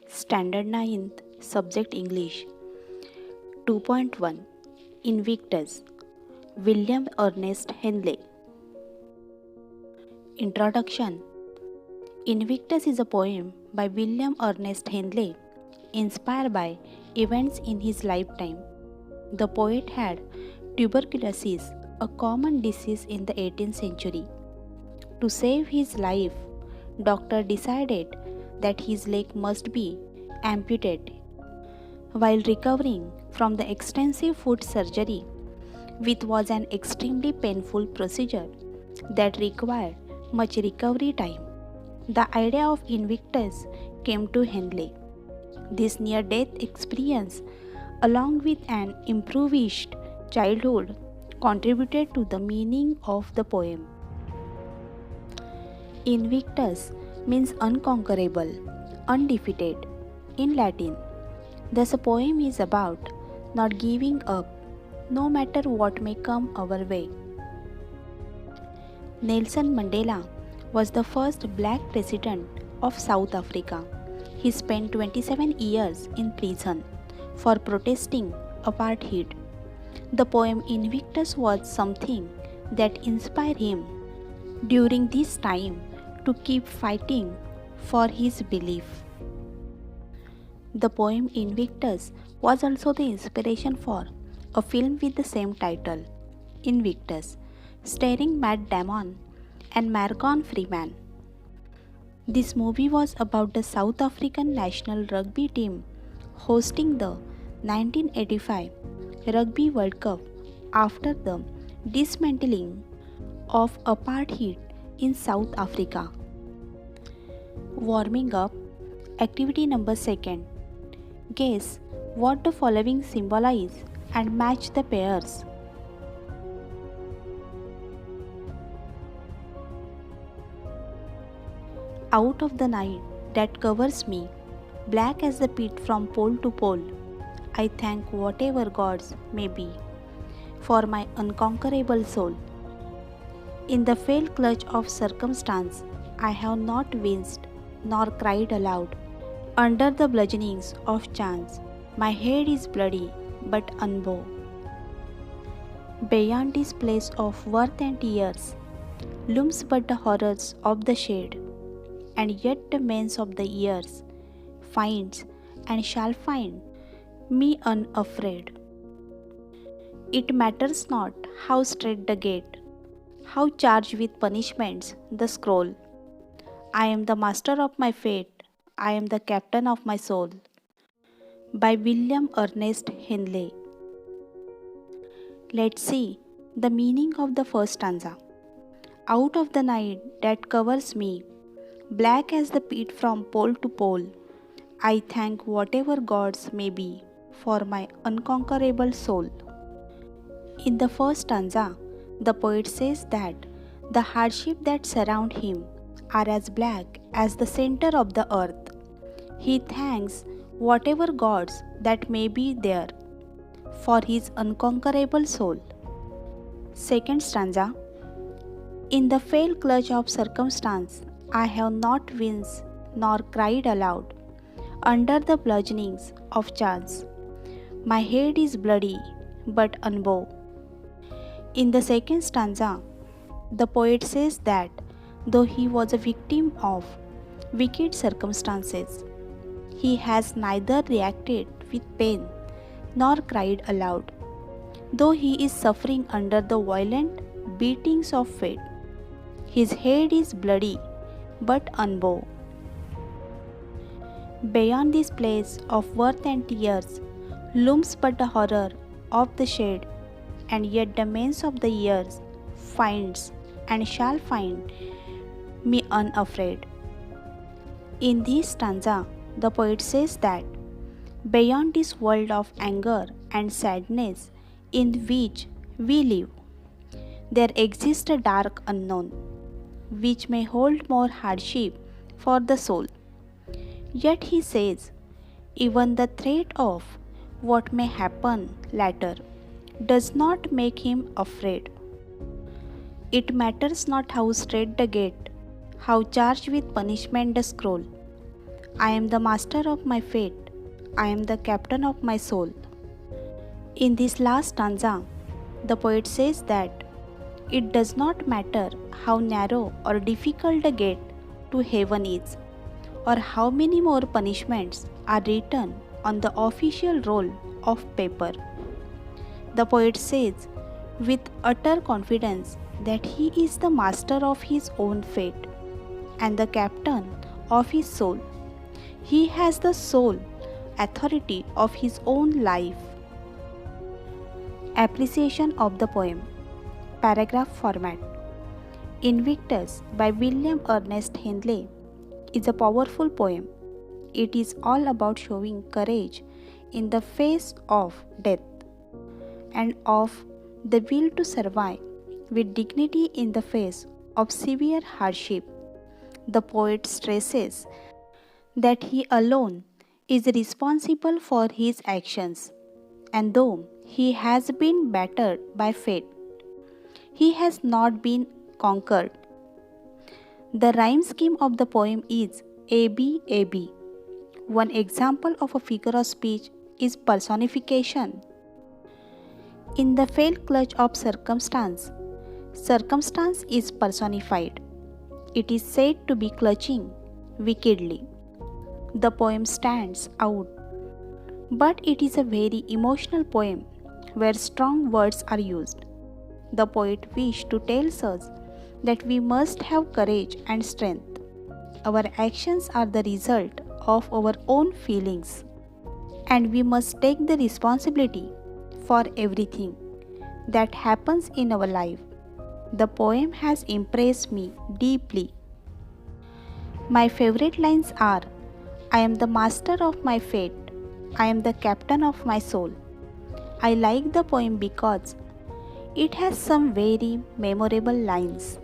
Standard 9th, Subject English. 2.1 Invictus, William Ernest Henley. Introduction. Invictus is a poem by William Ernest Henley, inspired by events in his lifetime. The poet had tuberculosis, a common disease in the 18th century. To save his life, doctor decided that his leg must be amputated. While recovering from the extensive foot surgery, which was an extremely painful procedure that required much recovery time, the idea of Invictus came to Henley. This near death experience, along with an impoverished childhood, contributed to the meaning of the poem. Invictus means unconquerable, undefeated in Latin. Thus, a poem is about not giving up, no matter what may come our way. Nelson Mandela was the first black president of South Africa. He spent 27 years in prison for protesting apartheid. The poem Invictus was something that inspired him during this time to keep fighting for his belief. The poem Invictus was also the inspiration for a film with the same title, Invictus, starring Matt Damon and Morgan Freeman. This movie was about the South African national rugby team hosting the 1985 Rugby World Cup after the dismantling of apartheid in South Africa. Warming up, activity number 2. Guess what the following symbolize and match the pairs. Out of the night that covers me, black as the pit from pole to pole, I thank whatever gods may be for my unconquerable soul. In the fell clutch of circumstance, I have not winced nor cried aloud. Under the bludgeonings of chance, my head is bloody but unbowed. Beyond this place of worth and tears, looms but the horrors of the shade, and yet the means of the years finds and shall find me unafraid. It matters not how strait the gate, how charged with punishments the scroll. I am the master of my fate, I am the captain of my soul. By William Ernest Henley. Let's see the meaning of the first stanza. Out of the night that covers me, black as the pit from pole to pole, I thank whatever gods may be for my unconquerable soul. In the first stanza, the poet says that the hardships that surround him are as black as the center of the earth. He thanks whatever gods that may be there for his unconquerable soul. Second stanza. In the fell clutch of circumstance, I have not winced nor cried aloud. Under the bludgeonings of chance, my head is bloody but unbowed. In the second stanza, the poet says that though he was a victim of wicked circumstances, he has neither reacted with pain nor cried aloud. Though he is suffering under the violent beatings of fate, his head is bloody but unbowed. Beyond this place of worth and tears looms but the horror of the shade, and yet the means of the years finds and shall find me unafraid. In this stanza, the poet says that beyond this world of anger and sadness in which we live, there exists a dark unknown, which may hold more hardship for the soul. Yet he says, even the threat of what may happen later does not make him afraid. It matters not how strait the gate, how charged with punishment the scroll. I am the master of my fate. I am the captain of my soul. In this last stanza, the poet says that it does not matter how narrow or difficult the gate to heaven is, or how many more punishments are written on the official roll of paper. The poet says with utter confidence that he is the master of his own fate and the captain of his soul. He has the sole authority of his own life. Appreciation of the poem. Paragraph format. Invictus by William Ernest Henley is a powerful poem. It is all about showing courage in the face of death and of the will to survive with dignity in the face of severe hardship. The poet stresses that he alone is responsible for his actions, and though he has been battered by fate, he has not been conquered. The rhyme scheme of the poem is AB AB. One example of a figure of speech is personification. In the failed clutch of circumstance, circumstance is personified. It is said to be clutching wickedly. The poem stands out, but it is a very emotional poem where strong words are used. The poet wished to tell us that we must have courage and strength. Our actions are the result of our own feelings, and we must take the responsibility for everything that happens in our life. The poem has impressed me deeply. My favorite lines are, I am the master of my fate. I am the captain of my soul. I like the poem because it has some very memorable lines.